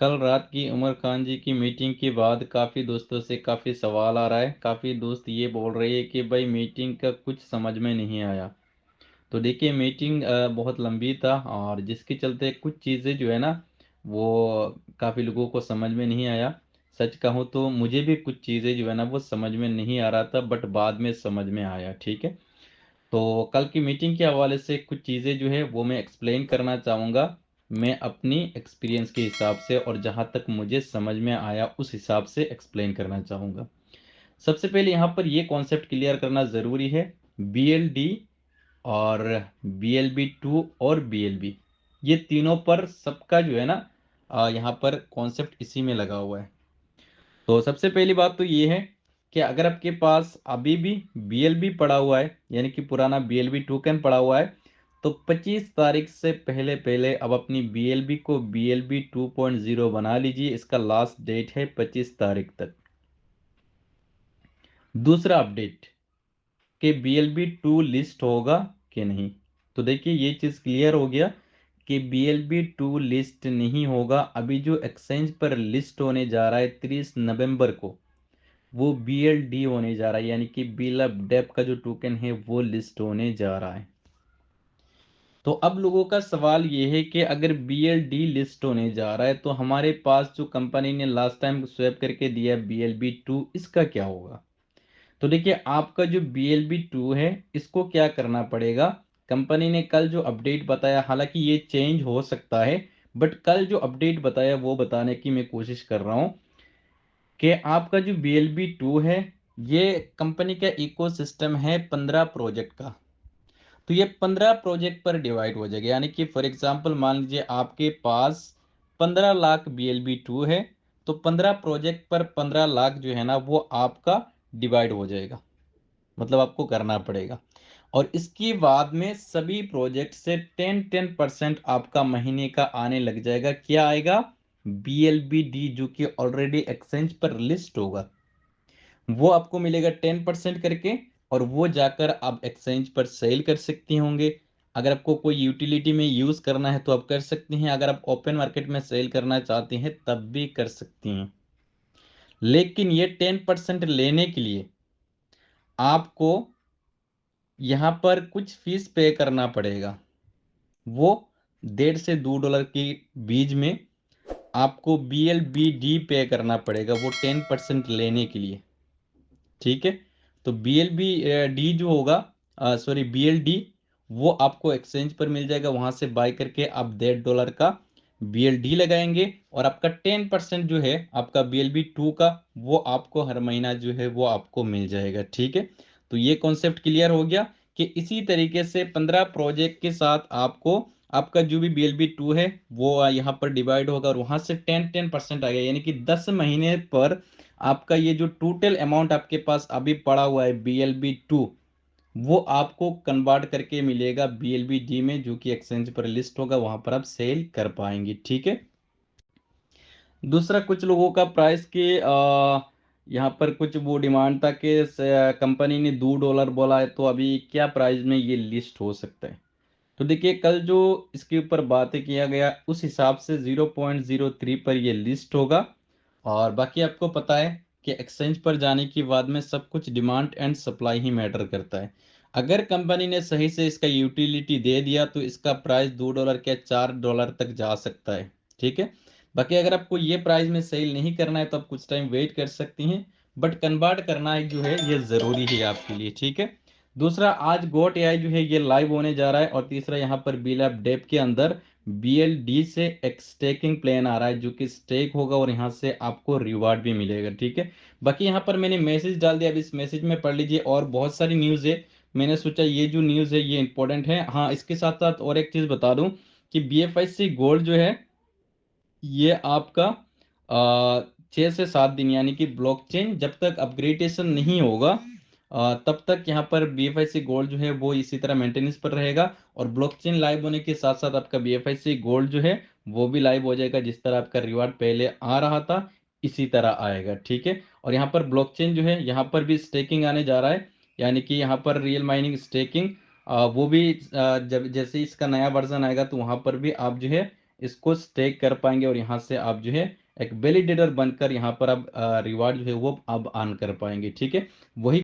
कल रात की उमर खान जी की मीटिंग के बाद काफ़ी दोस्तों से काफ़ी सवाल आ रहा है। काफ़ी दोस्त ये बोल रहे हैं कि भाई मीटिंग का कुछ समझ में नहीं आया। तो देखिए मीटिंग बहुत लंबी था और जिसके चलते कुछ चीज़ें जो है ना वो काफ़ी लोगों को समझ में नहीं आया। सच कहूँ तो मुझे भी कुछ चीज़ें जो है ना वो समझ में नहीं आ रहा था, बट बाद में समझ में आया। ठीक है, तो कल की मीटिंग के हवाले से कुछ चीज़ें जो है वो मैं एक्सप्लेन करना चाहूँगा। मैं अपनी एक्सपीरियंस के हिसाब से और जहाँ तक मुझे समझ में आया उस हिसाब से एक्सप्लेन करना चाहूँगा। सबसे पहले यहाँ पर ये कॉन्सेप्ट क्लियर करना ज़रूरी है। BLD और BLB2 और BLB, ये तीनों पर सबका जो है ना यहाँ पर कॉन्सेप्ट इसी में लगा हुआ है। तो सबसे पहली बात तो ये है कि अगर आपके पास अभी भी BLB पड़ा हुआ है, यानी कि पुराना BLB टोकन पड़ा हुआ है, तो 25 तारीख से पहले पहले अब अपनी BLB को BLB 2.0 बना लीजिए। इसका लास्ट डेट है 25 तारीख तक। दूसरा अपडेट कि BLB2 लिस्ट होगा कि नहीं। तो देखिए ये चीज़ क्लियर हो गया कि BLB2 लिस्ट नहीं होगा। अभी जो एक्सचेंज पर लिस्ट होने जा रहा है 30 नवंबर को, वो BLD होने जा रहा है, यानी कि बिल ऑफ डेप का जो टोकन है वो लिस्ट होने जा रहा है। तो अब लोगों का सवाल ये है कि अगर BLD लिस्ट होने जा रहा है तो हमारे पास जो कंपनी ने लास्ट टाइम स्वैप करके दिया BLB2, इसका क्या होगा। तो देखिए आपका जो BLB2 है इसको क्या करना पड़ेगा। कंपनी ने कल जो अपडेट बताया, हालांकि ये चेंज हो सकता है, बट कल जो अपडेट बताया वो बताने की मैं कोशिश कर रहा हूँ कि आपका जो BLB2 है ये कंपनी का इकोसिस्टम है 15 प्रोजेक्ट का। तो ये 15 प्रोजेक्ट पर डिवाइड हो जाएगा, यानी कि फॉर एग्जांपल मान लीजिए आपके पास 15 लाख BLB2 है, तो 15 प्रोजेक्ट पर 15 लाख जो है ना वो आपका डिवाइड हो जाएगा, मतलब आपको करना पड़ेगा। और इसके बाद में सभी प्रोजेक्ट से 10% आपका महीने का आने लग जाएगा। क्या आएगा? BLBD, जो कि ऑलरेडी एक्सचेंज पर लिस्ट होगा, वो आपको मिलेगा 10% करके। और वो जाकर आप एक्सचेंज पर सेल कर सकती होंगे। अगर आपको कोई यूटिलिटी में यूज करना है तो आप कर सकती हैं, अगर आप ओपन मार्केट में सेल करना चाहती हैं तब भी कर सकती हैं। लेकिन ये 10% लेने के लिए आपको यहाँ पर कुछ फीस पे करना पड़ेगा। वो $1.5 से $2 की बीच में आपको BLBD पे करना पड़ेगा, वो 10% लेने के लिए। ठीक है, तो BLBD जो होगा, सॉरी BLD, वो आपको एक्सचेंज पर मिल जाएगा। वहां से बाय करके आप $1.5 का BLD लगाएंगे और आपका 10% जो है आपका BLB2 का, वो आपको हर महीना जो है वो आपको मिल जाएगा। ठीक है, तो ये कॉन्सेप्ट क्लियर हो गया कि इसी तरीके से 15 प्रोजेक्ट के साथ आपको आपका जो भी BLB2 है वो यहाँ पर डिवाइड होगा और वहां से 10% आ गया, यानी कि 10 महीने पर आपका ये जो टोटल अमाउंट आपके पास अभी पड़ा हुआ है BLB2, वो आपको कन्वर्ट करके मिलेगा BLBD में, जो कि एक्सचेंज पर लिस्ट होगा, वहां पर आप सेल कर पाएंगे। ठीक है, दूसरा कुछ लोगों का प्राइस के यहाँ पर कुछ वो डिमांड था कि कंपनी ने $2 बोला है, तो अभी क्या प्राइस में ये लिस्ट हो सकता है। तो देखिए कल जो इसके ऊपर बातें किया गया उस हिसाब से 0.03 पर ये लिस्ट होगा। और बाकी आपको पता है कि एक्सचेंज पर जाने के बाद में सब कुछ demand and supply he matter करता है। अगर कंपनी ने सही से इसका यूटिलिटी दे दिया तो इसका प्राइस $2 क्या $4 तक जा सकता है। ठीक है, बाकी अगर आपको ये प्राइस में सेल नहीं करना है तो आप कुछ टाइम वेट कर सकती हैं, बट कन्वर्ट करना है जो है ये ज़रूरी है आपके लिए। ठीक है, दूसरा आज गोट AI जो है ये लाइव होने जा रहा है। और तीसरा यहाँ पर बीलैप डेप के अंदर BLD से एक स्टेकिंग प्लान आ रहा है, जो कि स्टेक होगा और यहाँ से आपको रिवार्ड भी मिलेगा। ठीक है, बाकी यहाँ पर मैंने मैसेज डाल दिया, अब इस मैसेज में पढ़ लीजिए। और बहुत सारी न्यूज़ है, मैंने सोचा ये जो न्यूज़ है ये इंपॉर्टेंट है। हाँ, इसके साथ साथ और एक चीज़ बता दूं कि BFIC गोल्ड जो है ये आपका 6 से 7 दिन, यानी कि ब्लॉकचेन जब तक अपग्रेडेशन नहीं होगा तब तक यहाँ पर BFIC गोल्ड जो है वो इसी तरह मेंटेनेंस पर रहेगा। और ब्लॉकचेन लाइव होने के साथ साथ आपका BFIC गोल्ड जो है वो भी लाइव हो जाएगा। जिस तरह आपका रिवार्ड पहले आ रहा था इसी तरह आएगा। ठीक है, और यहाँ पर ब्लॉकचेन जो है यहाँ पर भी स्टेकिंग आने जा रहा है, यानी कि यहाँ पर रियल माइनिंग स्टेकिंग वो भी जब जैसे इसका नया वर्जन आएगा तो वहाँ पर भी आप जो है इसको स्टेक कर पाएंगे और यहाँ से आप जो है एक वैलिडेटर बनकर यहाँ पर आप रिवार्ड जो है वो आप अर्न कर पाएंगे। ठीक है, वही